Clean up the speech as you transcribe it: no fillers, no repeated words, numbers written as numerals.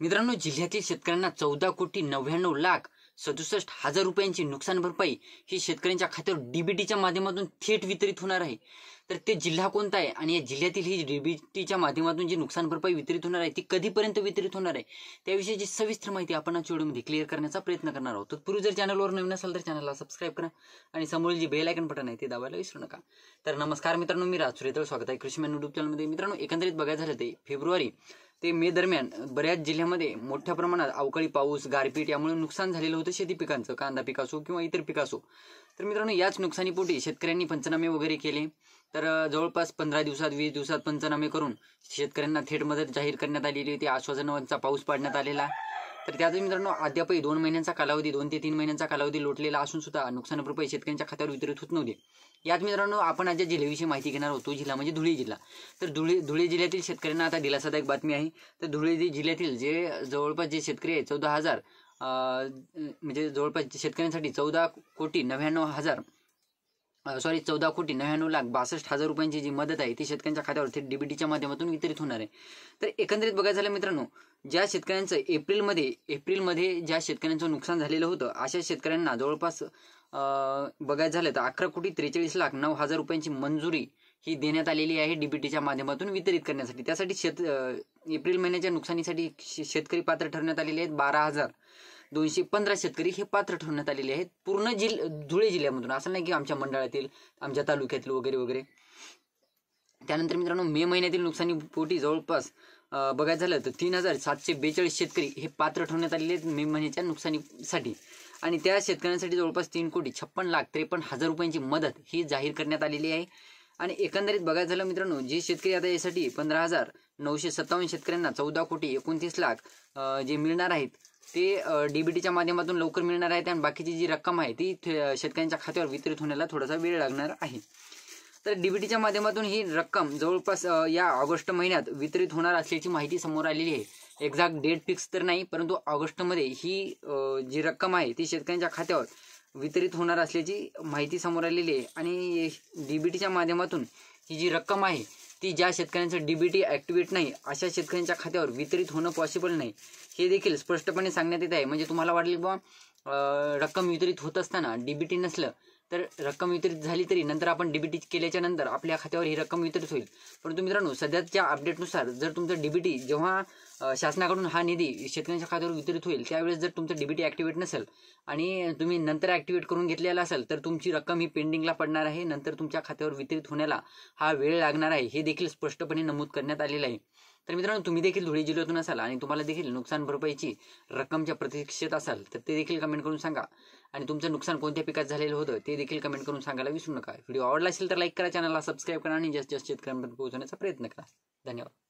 मित्रांनो, जिल्ह्यातील शेतकऱ्यांना 14,99,67,000 रुपयांची नुकसान भरपाई ही शेतकऱ्यांच्या खात्यावर डीबीटीच्या माध्यमातून थेट वितरित होणार आहे। तर ते जिल्हा कोणता आहे आणि या जिल्ह्यातील ही डीबीटीच्या माध्यमातून जी नुकसान भरपाई वितरित होणार आहे ती कधीपर्यंत वितरित होणार आहे त्याविषयीची सविस्तर माहिती आपण आज व्हिडिओमध्ये क्लिअर करण्याचा प्रयत्न करणार आहोत। तत्पूर्वी जर चॅनलवर नवीन असाल तर चॅनलला सबस्क्राईब करा आणि समोरील जी बेल आयकॉन बटन आहे ते दाबायला विसरू नका। तर नमस्कार मित्रांनो, मी राज सुरेतळ, स्वागत आहे कृषी मॅन यूट्यूब चॅनलमध्ये। मित्रांनो, एकंदरीत बघायचं झालं ते फेब्रुवारी ते मे दरम्यान बऱ्याच जिल्ह्यामध्ये मोठ्या प्रमाणात अवकाळी पाऊस, गारपीट यामुळे नुकसान झालेलं होतं शेती पिकांचं, कांदा पीक असो किंवा इतर पीक असो। तर मित्रांनो, याच नुकसानीपोटी शेतकऱ्यांनी पंचनामे वगैरे केले। तर जवळपास 15 दिवसात 20 दिवसात पंचनामे करून शेतकऱ्यांना थेट मदत जाहीर करण्यात आलेली होती। आश्वासनांचा पाऊस पाडण्यात आलेला। तर त्यात मित्रांनो अद्यापही 2 महिन्यांचा कालावधी 2 ते 3 महिन्यांचा कालावधी लोटलेला असून सुद्धा नुकसान भरपाई शेतकऱ्यांच्या खात्यावर वितरित होत नव्हती। यात मित्रांनो आपण आज ज्या जिल्ह्याविषयी माहिती घेणार आहोत तो जिल्हा म्हणजे धुळे जिल्हा। तर धुळे जिल्ह्यातील शेतकऱ्यांना आता दिलासादायक बातमी आहे। तर धुळे जिल्ह्यातील जे जवळपास जे शेतकरी आहे 14,000 म्हणजे जवळपास शेतकऱ्यांसाठी 14,99,62,62,62 रुपयांची जी मदत आहे ती शेतकऱ्यांच्या खात्यावर थेट डीबीटीच्या माध्यमातून वितरित होणार आहे। तर एकंदरीत बघायचं झालं मित्रांनो, ज्या शेतकऱ्यांचं एप्रिलमध्ये ज्या शेतकऱ्यांचं नुकसान झालेलं होतं अशा शेतकऱ्यांना जवळपास बघायचं झालं तर 11,43,09,000 रुपयांची मंजुरी ही देण्यात आलेली आहे डीबीटीच्या माध्यमातून वितरित करण्यासाठी। त्यासाठी एप्रिल महिन्याच्या नुकसानीसाठी शेतकरी पात्र ठरवण्यात आलेले आहेत। 12,215 शेतकरी हे पात्र ठरवण्यात आलेले आहेत पूर्ण धुळे जिल्ह्यामधून, असं नाही की आमच्या मंडळातील, आमच्या तालुक्यातील वगैरे वगैरे। त्यानंतर मित्रांनो, मे महिन्यातील नुकसानीपोटी जवळपास बघायचं झालं तर 3,742 शेतकरी हे पात्र ठरवण्यात आलेले आहेत मे महिन्याच्या नुकसानीसाठी। आणि त्या शेतकऱ्यांसाठी जवळपास 3,56,53,000 रुपयांची मदत ही जाहीर करण्यात आलेली आहे। आणि एकंदरीत बघायचं झालं मित्रांनो, जे शेतकरी आता यासाठी 15,957 शेतकऱ्यांना 14,21,00,000 जे मिळणार आहेत ते डीबीटीच्या माध्यमातून लवकर मिळणार आहेत आणि बाकीची जी रक्कम आहे ती शेतकऱ्यांच्या खात्यावर वितरित होण्याला थोडासा वेळ लागणार आहे। तर डीबीटीच्या माध्यमातून ही रक्कम जवळपास या ऑगस्ट महिन्यात वितरित होणार असल्याची माहिती समोर आलेली आहे। एक्झॅक्ट डेट फिक्स तर नाही, परंतु ऑगस्टमध्ये ही जी रक्कम आहे ती शेतकऱ्यांच्या खात्यावर वितरित होणार असल्याची माहिती समोर आलेली आहे। आणि डीबीटीच्या माध्यमातून ही जी रक्कम आहे ती ज्या शेतकऱ्यांचं डीबीटी ॲक्टिवेट नाही अशा शेतकऱ्यांच्या खात्यावर वितरित होणं पॉसिबल नाही हे देखील स्पष्टपणे सांगण्यात येत आहे। म्हणजे तुम्हाला वाटेल बाबा रक्कम वितरित होत असताना डीबीटी नसलं तर रक्कम वितरित झाली तरी नंतर आपण डीबीटी केल्याच्या नंतर आपल्या खात्यावर ही रक्कम वितरित होईल। परंतु मित्रांनो, सध्याच्या अपडेटनुसार जर तुमचं डीबीटी जेव्हा शासनाकडून हा निधी शेतकऱ्यांच्या खात्यावर वितरित होईल त्यावेळेस जर तुमचं डीबीटी ॲक्टिवेट नसेल आणि तुम्ही नंतर ॲक्टिवेट करून घेतलेला असेल तर तुमची रक्कम ही पेंडिंगला पडणार आहे, नंतर तुमच्या खात्यावर वितरित होण्याला हा वेळ लागणार आहे हे देखील स्पष्टपणे नमूद करण्यात आलेलं आहे। तर मित्रांनो, तुम्ही देखील धुळे जिल्ह्यातून असाल आणि तुम्हाला देखील नुकसान भरपाईची रक्कमच्या प्रतीक्षेत असाल तर ते देखील कमेंट करून सांगा आणि तुमचं नुकसान कोणत्या पिकात झालेलं होतं ते देखील कमेंट करून सांगायला विसरू नका। व्हिडिओ आवडला असेल तर लाईक करा, चॅनलला सबस्क्राईब करा आणि जास्तीत जास्त शेतकऱ्यांपर्यंत पोहोचवण्याचा प्रयत्न करा। धन्यवाद।